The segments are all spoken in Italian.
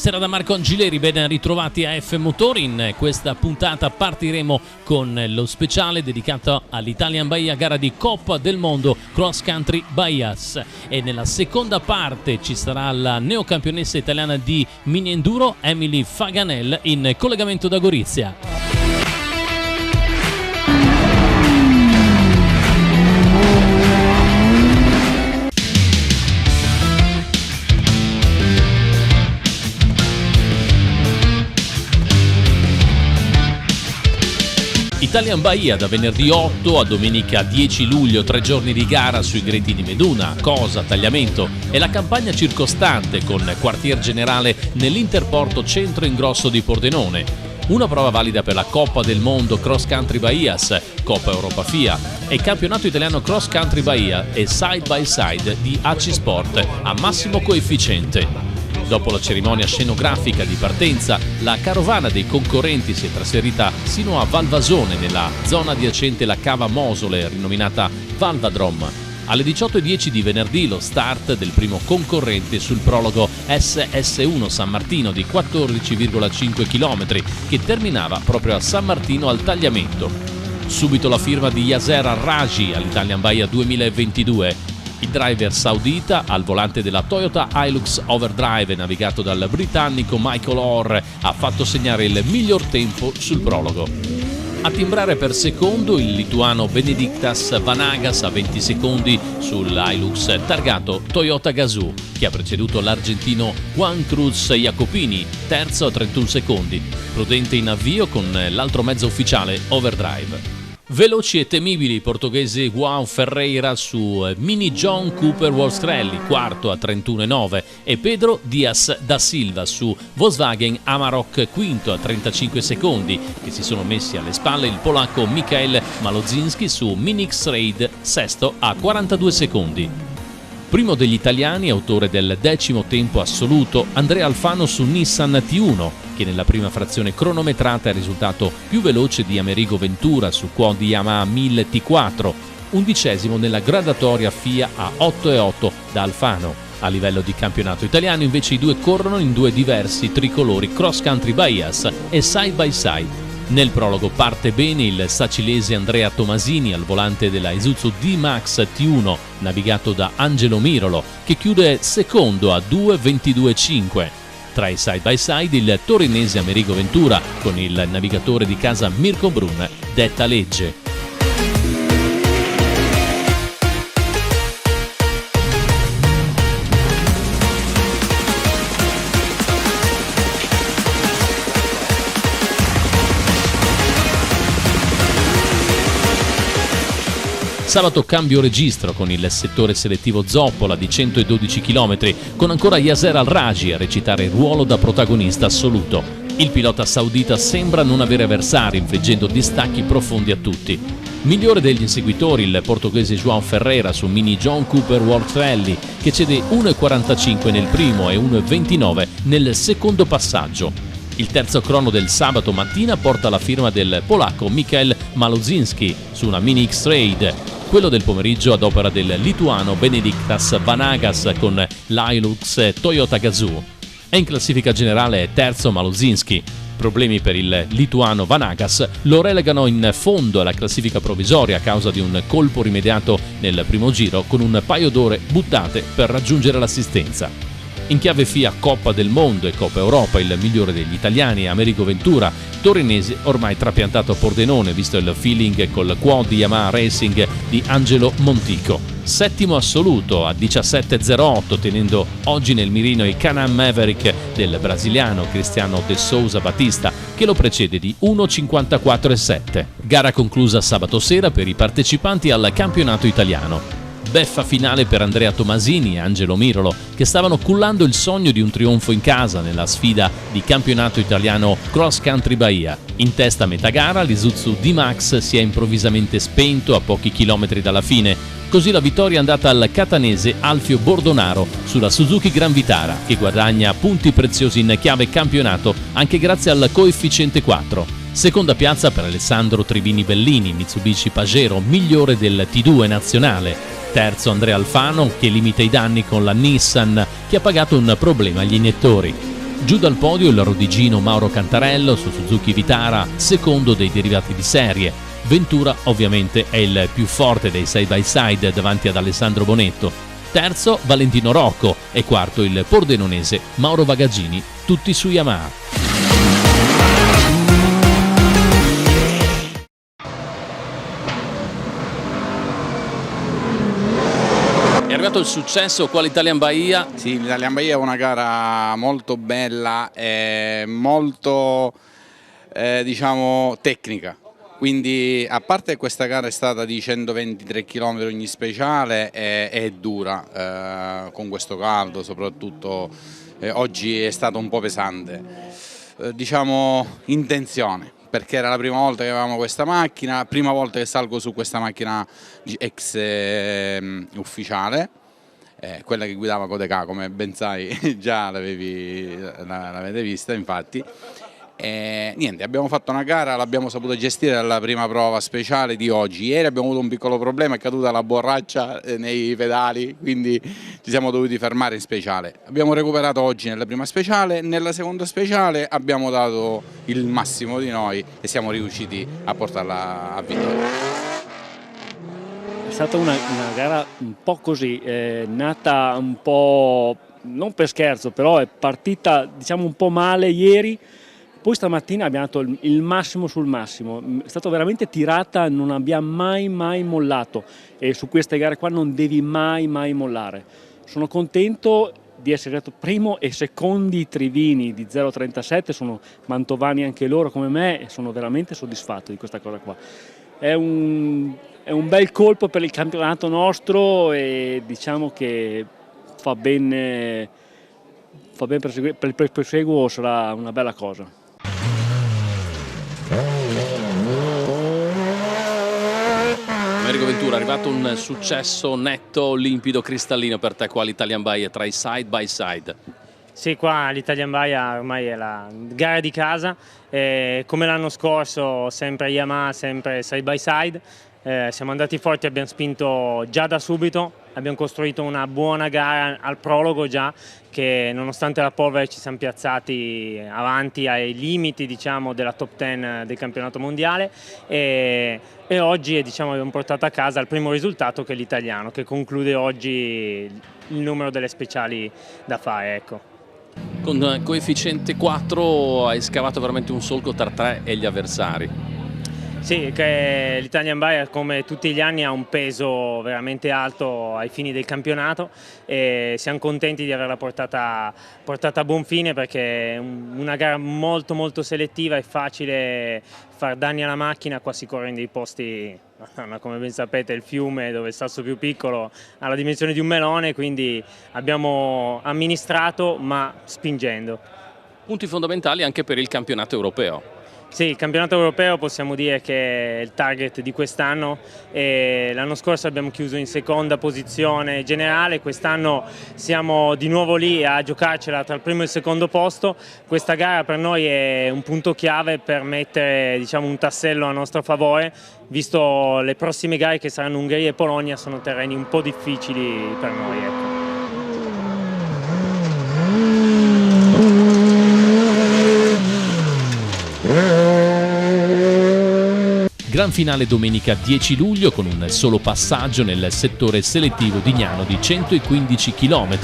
Buonasera da Marco Angileri, ben ritrovati a F Motori. In questa puntata partiremo con lo speciale dedicato all'Italian Bahia, gara di Coppa del Mondo Cross Country Bahias, e nella seconda parte ci sarà la neocampionessa italiana di mini enduro Emily Faganel in collegamento da Gorizia. Italian Bahia da venerdì 8 a domenica 10 luglio, 3 giorni di gara sui greti di Meduna, Cosa, Tagliamento e la campagna circostante con quartier generale nell'Interporto Centro Ingrosso di Pordenone. Una prova valida per la Coppa del Mondo Cross Country Bahias, Coppa Europa FIA e Campionato Italiano Cross Country Bahia e Side by Side di AC Sport a massimo coefficiente. Dopo la cerimonia scenografica di partenza, la carovana dei concorrenti si è trasferita sino a Valvasone, nella zona adiacente la cava Mosole, rinominata Valvadrom. Alle 18:10 di venerdì lo start del primo concorrente sul prologo SS1 San Martino di 14,5 km, che terminava proprio a San Martino al Tagliamento. Subito la firma di Yasser Al-Raji all'Italian Bahia 2022. Il driver saudita al volante della Toyota Hilux Overdrive, navigato dal britannico Michael Orr, ha fatto segnare il miglior tempo sul prologo. A timbrare per secondo il lituano Benediktas Vanagas a 20 secondi sull'Hilux targato Toyota Gazoo, che ha preceduto l'argentino Juan Cruz Jacopini, terzo a 31 secondi, prudente in avvio con l'altro mezzo ufficiale Overdrive. Veloci e temibili il portoghese João Ferreira su Mini John Cooper World Rally, quarto a 31,9, e Pedro Dias da Silva su Volkswagen Amarok, quinto a 35 secondi, che si sono messi alle spalle il polacco Michael Malozinski su Mini X-Raid, sesto a 42 secondi. Primo degli italiani, autore del 10° tempo assoluto, Andrea Alfano su Nissan T1, che nella prima frazione cronometrata è risultato più veloce di Amerigo Ventura su quad Yamaha 1000 T4, 11° nella gradatoria FIA a 8,8 da Alfano. A livello di campionato italiano invece i due corrono in due diversi tricolori Cross Country Bahias e Side by Side. Nel prologo parte bene il sacilese Andrea Tomasini al volante della Isuzu D-Max T1, navigato da Angelo Mirolo, che chiude secondo a 2:22,5. Tra i side by side il torinese Amerigo Ventura con il navigatore di casa Mirko Brun detta legge. Sabato cambio registro con il settore selettivo Zoppola di 112 km, con ancora Yasser Al-Raji a recitare il ruolo da protagonista assoluto. Il pilota saudita sembra non avere avversari, infliggendo distacchi profondi a tutti. Migliore degli inseguitori il portoghese João Ferreira su Mini John Cooper World Rally, che cede 1,45 nel primo e 1,29 nel secondo passaggio. Il terzo crono del sabato mattina porta la firma del polacco Michael Malozinski su una Mini X-Raid. Quello del pomeriggio ad opera del lituano Benediktas Vanagas con l'Hilux Toyota Gazoo. E in classifica generale è terzo Malozinski. Problemi per il lituano Vanagas lo relegano in fondo alla classifica provvisoria a causa di un colpo rimediato nel primo giro con un paio d'ore buttate per raggiungere l'assistenza. In chiave FIA Coppa del Mondo e Coppa Europa il migliore degli italiani è Amerigo Ventura, torinese ormai trapiantato a Pordenone visto il feeling col quad Yamaha Racing di Angelo Montico. Settimo assoluto a 17,08, tenendo oggi nel mirino il Can-Am Maverick del brasiliano Cristiano de Souza Batista, che lo precede di 1,54,7. Gara conclusa sabato sera per i partecipanti al campionato italiano. Beffa finale per Andrea Tomasini e Angelo Mirolo, che stavano cullando il sogno di un trionfo in casa nella sfida di campionato italiano Cross Country Bahia. In testa a metà gara l'Isuzu D-Max si è improvvisamente spento a pochi chilometri dalla fine. Così la vittoria è andata al catanese Alfio Bordonaro sulla Suzuki Gran Vitara, che guadagna punti preziosi in chiave campionato anche grazie al coefficiente 4. Seconda piazza per Alessandro Trivini Bellini, Mitsubishi Pajero, migliore del T2 nazionale. Terzo Andrea Alfano, che limita i danni con la Nissan, che ha pagato un problema agli iniettori. Giù dal podio il rodigino Mauro Cantarello su Suzuki Vitara, secondo dei derivati di serie. Ventura ovviamente è il più forte dei side by side davanti ad Alessandro Bonetto. Terzo Valentino Rocco e quarto il pordenonese Mauro Bagaggini, tutti su Yamaha. È arrivato il successo, quale Italian Bahia? Sì, l'Italian Bahia è una gara molto bella e molto diciamo tecnica, quindi a parte questa gara è stata di 123 km ogni speciale, è dura con questo caldo, soprattutto oggi è stato un po' pesante, diciamo in tensione, perché era la prima volta che avevamo questa macchina, prima volta che salgo su questa macchina ex ufficiale, quella che guidava Codeca, come ben sai, già l'avete vista infatti. Niente, abbiamo fatto una gara, l'abbiamo saputa gestire alla prima prova speciale di oggi. Ieri abbiamo avuto un piccolo problema, è caduta la borraccia nei pedali, quindi ci siamo dovuti fermare in speciale. Abbiamo recuperato oggi nella prima speciale, nella seconda speciale abbiamo dato il massimo di noi e siamo riusciti a portarla a vittoria. È stata una gara un po' così, nata un po' non per scherzo, però è partita diciamo un po' male ieri. Poi stamattina abbiamo dato il massimo sul massimo, è stata veramente tirata, non abbiamo mai mollato e su queste gare qua non devi mai mollare. Sono contento di essere arrivato primo e secondi Trivini di 0,37, sono mantovani anche loro come me e sono veramente soddisfatto di questa cosa qua. È un bel colpo per il campionato nostro e diciamo che fa bene per il proseguo, sarà una bella cosa. Amerigo Ventura, è arrivato un successo netto, limpido, cristallino per te qua l'Italian Bahia tra i side by side. Sì, qua l'Italian Bahia ormai è la gara di casa, come l'anno scorso sempre Yamaha, sempre side by side. Siamo andati forti, abbiamo spinto già da subito, abbiamo costruito una buona gara al prologo già, che nonostante la polvere ci siamo piazzati avanti ai limiti diciamo, della top 10 del campionato mondiale e oggi diciamo, abbiamo portato a casa il primo risultato che è l'italiano, che conclude oggi il numero delle speciali da fare. Ecco. Con coefficiente 4 hai scavato veramente un solco tra te e gli avversari. Sì, che l'Italian Bahia come tutti gli anni ha un peso veramente alto ai fini del campionato e siamo contenti di averla portata a buon fine perché è una gara molto selettiva, è facile far danni alla macchina, qua si corre in dei posti, come ben sapete il fiume dove il sasso più piccolo ha la dimensione di un melone, quindi abbiamo amministrato ma spingendo. Punti fondamentali anche per il campionato europeo. Sì, il campionato europeo possiamo dire che è il target di quest'anno. L'anno scorso abbiamo chiuso in seconda posizione generale, quest'anno siamo di nuovo lì a giocarcela tra il primo e il secondo posto. Questa gara per noi è un punto chiave per mettere diciamo, un tassello a nostro favore, visto le prossime gare che saranno Ungheria e Polonia, sono terreni un po' difficili per noi. Ecco. Gran finale domenica 10 luglio con un solo passaggio nel settore selettivo di Gnano di 115 km.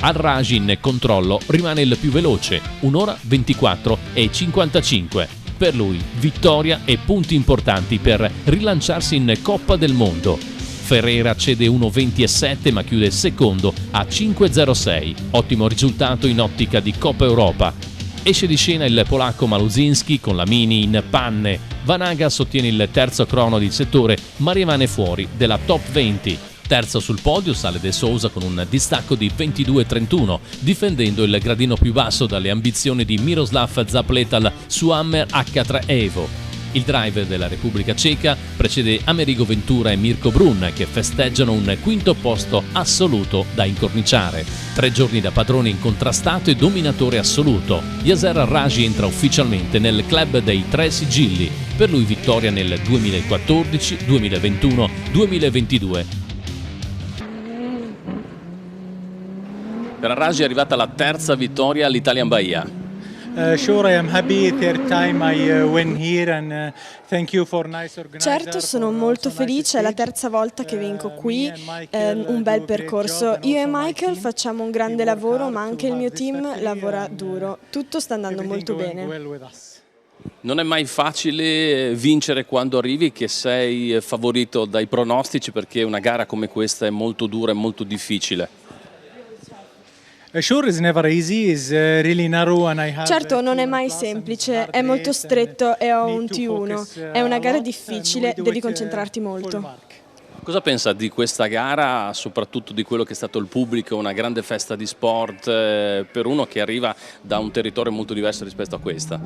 Al-Raj in controllo rimane il più veloce, 1 ora 24 e 55. Per lui vittoria e punti importanti per rilanciarsi in Coppa del Mondo. Ferreira cede 1.27 ma chiude secondo a 5.06. Ottimo risultato in ottica di Coppa Europa. Esce di scena il polacco Maluzinski con la Mini in panne. Vanagas ottiene il terzo crono di settore ma rimane fuori della top 20. Terzo sul podio sale De Sousa con un distacco di 22-31, difendendo il gradino più basso dalle ambizioni di Miroslav Zapletal su Hammer H3 Evo. Il driver della Repubblica Ceca precede Amerigo Ventura e Mirko Brun che festeggiano un quinto posto assoluto da incorniciare. 3 giorni da padrone incontrastato e dominatore assoluto. Yasser Al-Raj entra ufficialmente nel club dei 3 sigilli. Per lui vittoria nel 2014, 2021, 2022. Per Al-Rajhi è arrivata la terza vittoria all'Italian Bahia. Sure, I am happy. Third time I win here and thank you for nice organizer. Certo, sono molto felice, è la terza volta che vinco qui, un bel percorso. Io e Michael facciamo un grande lavoro, ma anche il mio team lavora duro. Tutto sta andando molto bene. Non è mai facile vincere quando arrivi, che sei favorito dai pronostici, perché una gara come questa è molto dura e molto difficile. Sure is never easy, is really narrow and I have Certo, non è mai semplice, è molto stretto e ho un T1. È una gara difficile, devi concentrarti molto. Cosa pensa di questa gara, soprattutto di quello che è stato il pubblico, una grande festa di sport per uno che arriva da un territorio molto diverso rispetto a questa?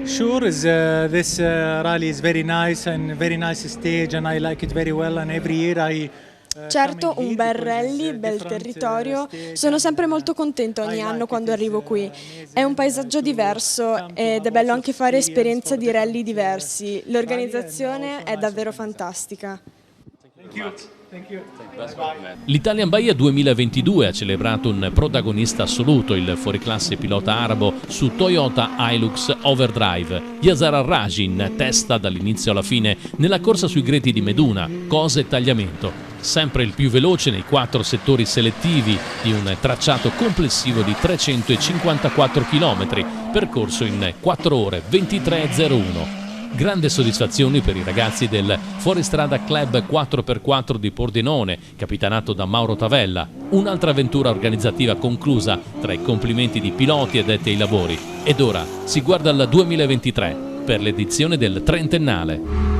Sure, this rally is very nice and very nice stage and I like it very well and every year I Certo, un bel rally, bel territorio. Sono sempre molto contento ogni anno quando arrivo qui. È un paesaggio diverso ed è bello anche fare esperienze di rally diversi. L'organizzazione è davvero fantastica. L'Italian Bahia 2022 ha celebrato un protagonista assoluto, il fuoriclasse pilota arabo su Toyota Hilux Overdrive, Yasser Al-Rajhi, in testa dall'inizio alla fine nella corsa sui greti di Meduna, cosa e tagliamento. Sempre il più veloce nei 4 settori selettivi di un tracciato complessivo di 354 km, percorso in 4 ore 23:01. Grande soddisfazione per i ragazzi del Fuoristrada Club 4x4 di Pordenone, capitanato da Mauro Tavella. Un'altra avventura organizzativa conclusa tra i complimenti di piloti e addetti ai lavori. Ed ora si guarda al 2023 per l'edizione del trentennale.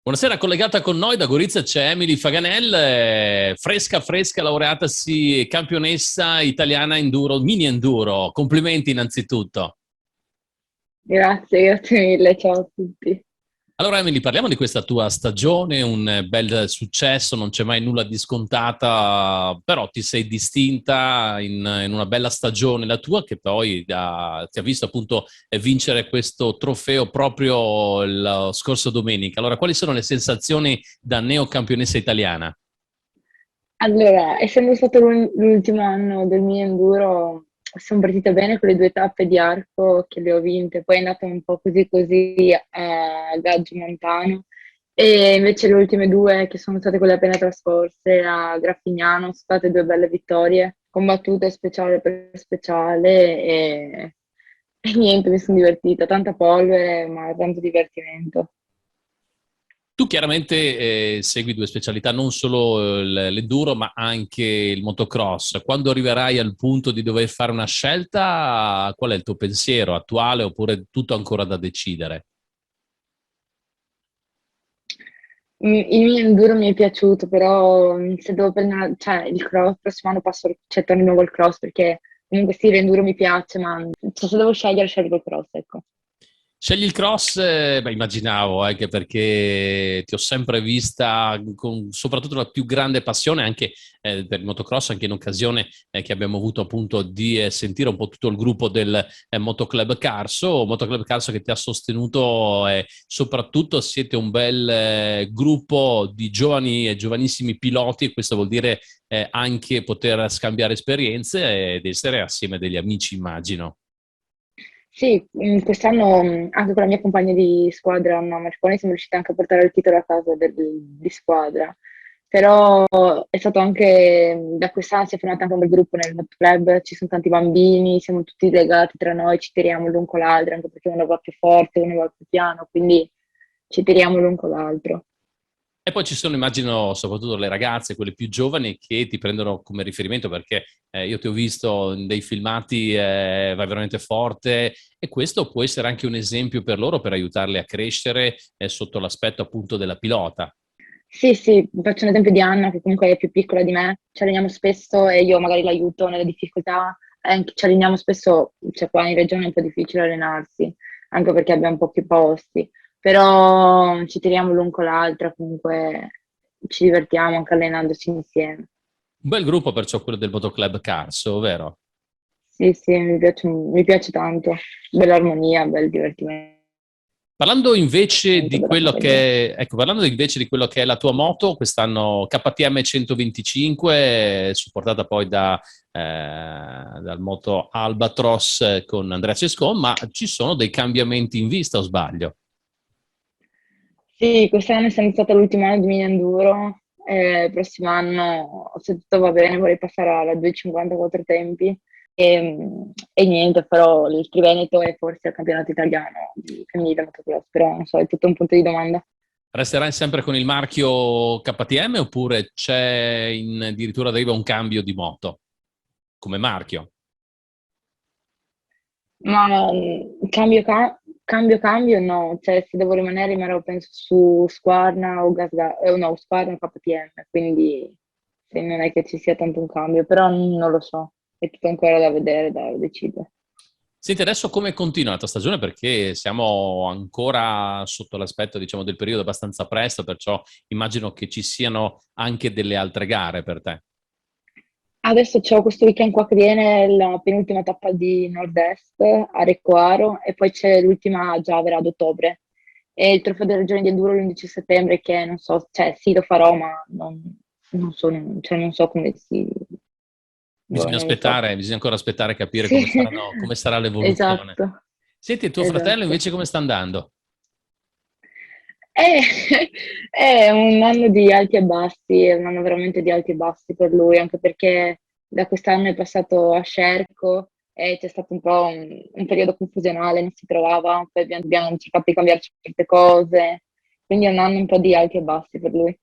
Buonasera, collegata con noi da Gorizia c'è Emily Faganel, fresca laureatasi campionessa italiana enduro, mini enduro. Complimenti innanzitutto. Grazie mille, ciao a tutti. Allora Emily, parliamo di questa tua stagione, un bel successo, non c'è mai nulla di scontata, però ti sei distinta in una bella stagione, la tua, che poi ti ha visto appunto vincere questo trofeo proprio lo scorso domenica. Allora, quali sono le sensazioni da neocampionessa italiana? Allora, essendo stato l'ultimo anno del mio enduro, sono partita bene con le 2 tappe di arco che le ho vinte, poi è andata un po' così a Gaggio Montano e invece le ultime 2 che sono state quelle appena trascorse a Graffignano sono state 2 belle vittorie, combattute speciale per speciale e niente, mi sono divertita, tanta polvere ma tanto divertimento. Tu chiaramente segui 2 specialità, non solo l'enduro ma anche il motocross. Quando arriverai al punto di dover fare una scelta, qual è il tuo pensiero attuale oppure tutto ancora da decidere? Il mio enduro mi è piaciuto, però se devo prendere, cioè il cross, prossimo anno torno di nuovo il cross perché comunque sì, l'enduro mi piace, ma se devo scegliere scelgo il cross, ecco. Scegli il cross, beh, immaginavo, anche perché ti ho sempre vista con soprattutto la più grande passione anche per il motocross, anche in occasione che abbiamo avuto appunto di sentire un po' tutto il gruppo del Motoclub Carso che ti ha sostenuto e soprattutto siete un bel gruppo di giovani e giovanissimi piloti e questo vuol dire anche poter scambiare esperienze ed essere assieme degli amici, immagino. Sì, quest'anno anche con la mia compagna di squadra Anna Marconi siamo riusciti anche a portare il titolo a casa di squadra, però è stato anche da quest'anno si è formato anche un bel gruppo nel Hot Club, ci sono tanti bambini, siamo tutti legati tra noi, ci tiriamo l'un con l'altro, anche perché uno va più forte, uno va più piano, quindi ci tiriamo l'un con l'altro. E poi ci sono, immagino, soprattutto le ragazze, quelle più giovani, che ti prendono come riferimento perché io ti ho visto in dei filmati, vai veramente forte e questo può essere anche un esempio per loro per aiutarle a crescere sotto l'aspetto appunto della pilota. Sì, sì, faccio un esempio di Anna che comunque è più piccola di me, ci alleniamo spesso e io magari l'aiuto nelle difficoltà, ci alleniamo spesso, cioè qua in regione è un po' difficile allenarsi, anche perché abbiamo pochi posti, però ci tiriamo l'un con l'altra, comunque ci divertiamo anche allenandoci insieme. Un bel gruppo perciò quello del Motoclub Carso, vero? Sì, sì, mi piace tanto, bella armonia, bel divertimento, Parlando invece di bella quello compagnia. che, ecco, parlando invece di quello che è la tua moto, quest'anno KTM 125, supportata poi dal moto Albatros con Andrea Cescon, ma ci sono dei cambiamenti in vista, o sbaglio? Sì, quest'anno è sempre stato l'ultimo anno di mini enduro, il prossimo anno, se tutto va bene, vorrei passare alla 2,54 tempi e niente, farò il Triveneto e forse il campionato italiano di femminile motocross, però non so, è tutto un punto di domanda. Resterai sempre con il marchio KTM oppure addirittura arriva un cambio di moto come marchio? Ma cambio no, cioè se devo rimanere rimarrò penso su Squarna o Gasga, no, Squarna o KTM, quindi sì, non è che ci sia tanto un cambio, però non lo so, è tutto ancora da vedere, da decidere. Senti, adesso come continua la tua stagione? Perché siamo ancora sotto l'aspetto, diciamo, del periodo abbastanza presto, perciò immagino che ci siano anche delle altre gare per te. Adesso c'ho questo weekend qua che viene la penultima tappa di Nord-Est a Recoaro e poi c'è l'ultima a Giavera ad ottobre. E il trofeo delle regioni di enduro l'11 settembre che non so, cioè sì lo farò ma non so, cioè, non so come si... boh, Bisogna non lo so. aspettare, bisogna ancora aspettare e capire Sì, come sarà l'evoluzione. esatto, Senti, tuo fratello esatto. invece come sta andando? È, è un anno di alti e bassi, è un anno veramente di alti e bassi per lui, anche perché da quest'anno è passato a Scerco e c'è stato un po' un periodo confusionale, non si trovava, poi abbiamo cercato di cambiare certe cose, quindi è un anno un po' di alti e bassi per lui.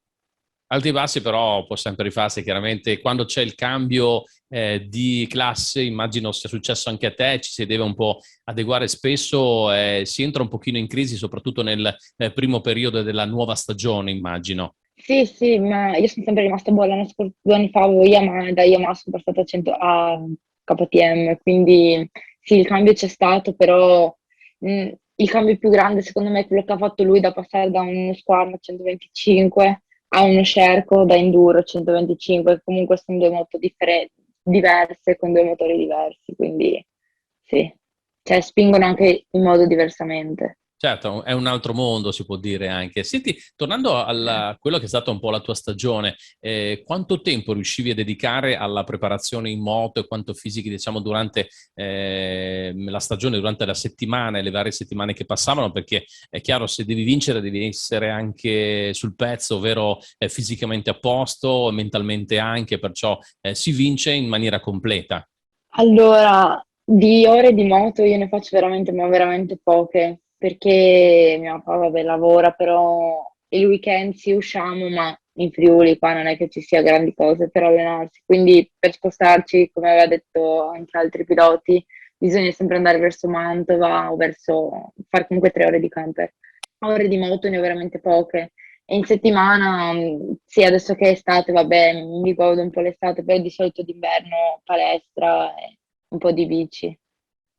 Alti e bassi però può sempre rifarsi, chiaramente quando c'è il cambio di classe, immagino sia successo anche a te, ci si deve un po' adeguare spesso, si entra un pochino in crisi, soprattutto nel primo periodo della nuova stagione, immagino. Sì, sì, ma io sono sempre rimasta buona. L'anno scorso, 2 anni fa avevo Yamaha e da Yamaha sono passata a KTM, quindi sì, il cambio c'è stato, però il cambio più grande secondo me è quello che ha fatto lui da passare da uno Squarno 125 a uno Scerco da Enduro 125, che comunque sono due moto diverse con due motori diversi, quindi sì, cioè spingono anche in modo diversamente. Certo, è un altro mondo, si può dire anche. Senti, tornando a quello che è stata un po' la tua stagione, quanto tempo riuscivi a dedicare alla preparazione in moto e quanto fisichi, diciamo, durante la stagione, durante la settimana e le varie settimane che passavano? Perché è chiaro, se devi vincere, devi essere anche sul pezzo, ovvero fisicamente a posto, mentalmente anche, perciò si vince in maniera completa. Allora, di ore di moto io ne faccio veramente, ma veramente poche, perché mio papà, vabbè, lavora, però il weekend sì usciamo, ma in Friuli qua non è che ci sia grandi cose per allenarsi, quindi per spostarci, come aveva detto anche altri piloti, bisogna sempre andare verso Mantova o verso, fare comunque 3 ore di camper. Ore di moto ne ho veramente poche. E in settimana, sì, adesso che è estate, vabbè, mi godo un po' l'estate, però di solito d'inverno palestra e un po' di bici.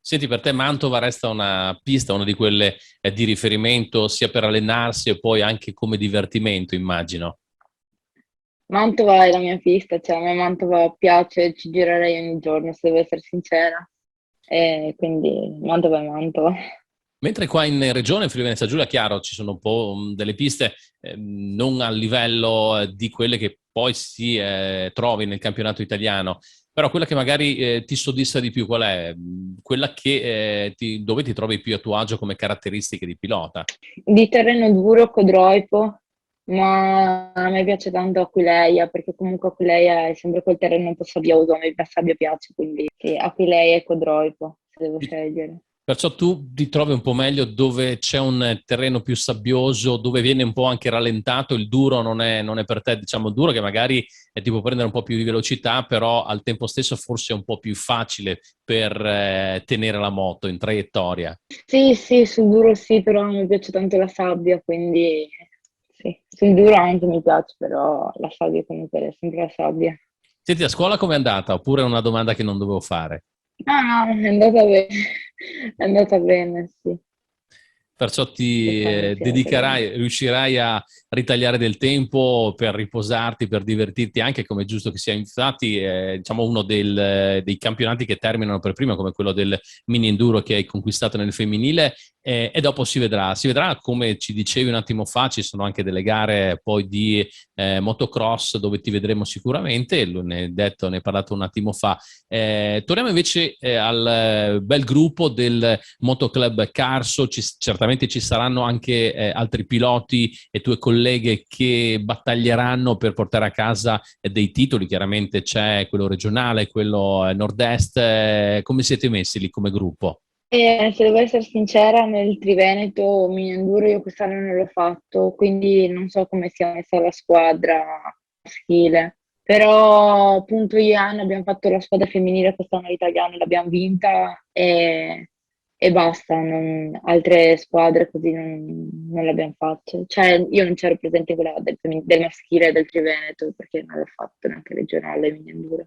Senti, per te Mantova resta una pista, una di quelle di riferimento sia per allenarsi e poi anche come divertimento, immagino. Mantova è la mia pista, cioè a me Mantova piace, ci girerei ogni giorno se devo essere sincera, e quindi Mantova è Mantova. Mentre qua in regione, Friuli Venezia Giulia, chiaro, ci sono un po' delle piste non a livello di quelle che poi si trovi nel campionato italiano, però quella che magari ti soddisfa di più, qual è? Quella che, dove ti trovi più a tuo agio come caratteristiche di pilota? Di terreno duro, Codroipo, ma a me piace tanto Aquileia, perché comunque Aquileia è sempre quel terreno un po' sabbioso, a me la sabbia piace, quindi sì, Aquileia e Codroipo, se devo scegliere. Perciò tu ti trovi un po' meglio dove c'è un terreno più sabbioso, dove viene un po' anche rallentato, il duro non è per te, diciamo il duro che magari ti può prendere un po' più di velocità, però al tempo stesso forse è un po' più facile per tenere la moto in traiettoria. Sì, sì, sul duro sì, però mi piace tanto la sabbia, quindi sì, sul duro anche mi piace, però la sabbia comunque è sempre la sabbia. Senti, a scuola com'è andata? Oppure è una domanda che non dovevo fare? Ah, no, è andata bene, è andata bene, sì. Perciò ti Sì, è andata bene. riuscirai a ritagliare del tempo per riposarti, per divertirti anche, come è giusto che sia. Infatti, diciamo uno dei campionati che terminano per prima, come quello del mini enduro che hai conquistato nel femminile, e dopo si vedrà. Si vedrà, come ci dicevi un attimo fa, ci sono anche delle gare poi di motocross dove ti vedremo sicuramente, ne hai parlato un attimo fa. Torniamo invece al bel gruppo del Motoclub Carso. Certamente ci saranno anche altri piloti e tue colleghe che battaglieranno per portare a casa dei titoli. Chiaramente c'è quello regionale, quello nord-est. Come siete messi lì come gruppo? Se devo essere sincera, nel Triveneto mini enduro io quest'anno non l'ho fatto, quindi non so come sia messa la squadra maschile. Però appunto io e Anna abbiamo fatto la squadra femminile quest'anno all'Italiano, l'abbiamo vinta e basta, altre squadre così non le abbiamo fatte. Cioè io non c'ero presente quella del maschile e del Triveneto perché non l'ho fatto neanche regionale mini enduro.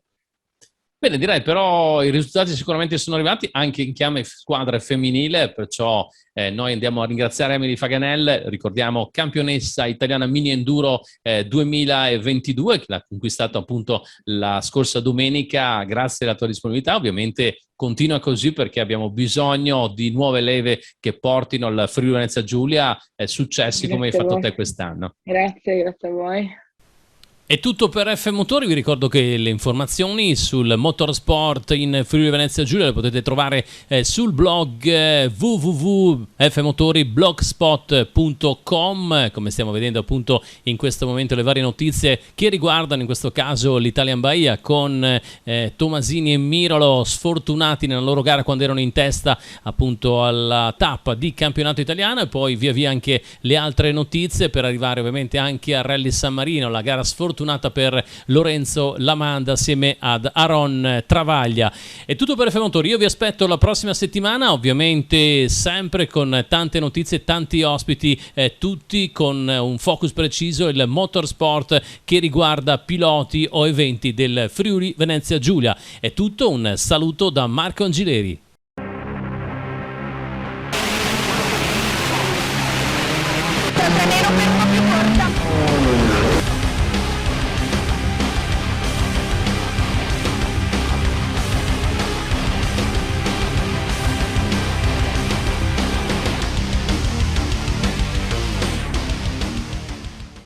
Bene, direi però i risultati sicuramente sono arrivati anche in chiave squadra femminile, perciò noi andiamo a ringraziare Emily Faganel, ricordiamo campionessa italiana mini enduro 2022, che l'ha conquistato appunto la scorsa domenica. Grazie alla tua disponibilità, ovviamente continua così perché abbiamo bisogno di nuove leve che portino al Friuli Venezia Giulia successi come hai Grazie a fatto voi. te quest'anno. Grazie a voi. È tutto per F Motori, vi ricordo che le informazioni sul motorsport in Friuli Venezia Giulia le potete trovare sul blog www.fmotoriblogspot.com, come stiamo vedendo appunto in questo momento le varie notizie che riguardano in questo caso l'Italian Bahia con Tomasini e Mirolo sfortunati nella loro gara quando erano in testa appunto alla tappa di campionato italiano, e poi via via anche le altre notizie per arrivare ovviamente anche a Rally San Marino, la gara sfortunata per Lorenzo Lamanda assieme ad Aaron Travaglia. È tutto per F Motori, io vi aspetto la prossima settimana, ovviamente sempre con tante notizie, tanti ospiti, tutti con un focus preciso, il motorsport che riguarda piloti o eventi del Friuli Venezia Giulia. È tutto, un saluto da Marco Angileri. Nero per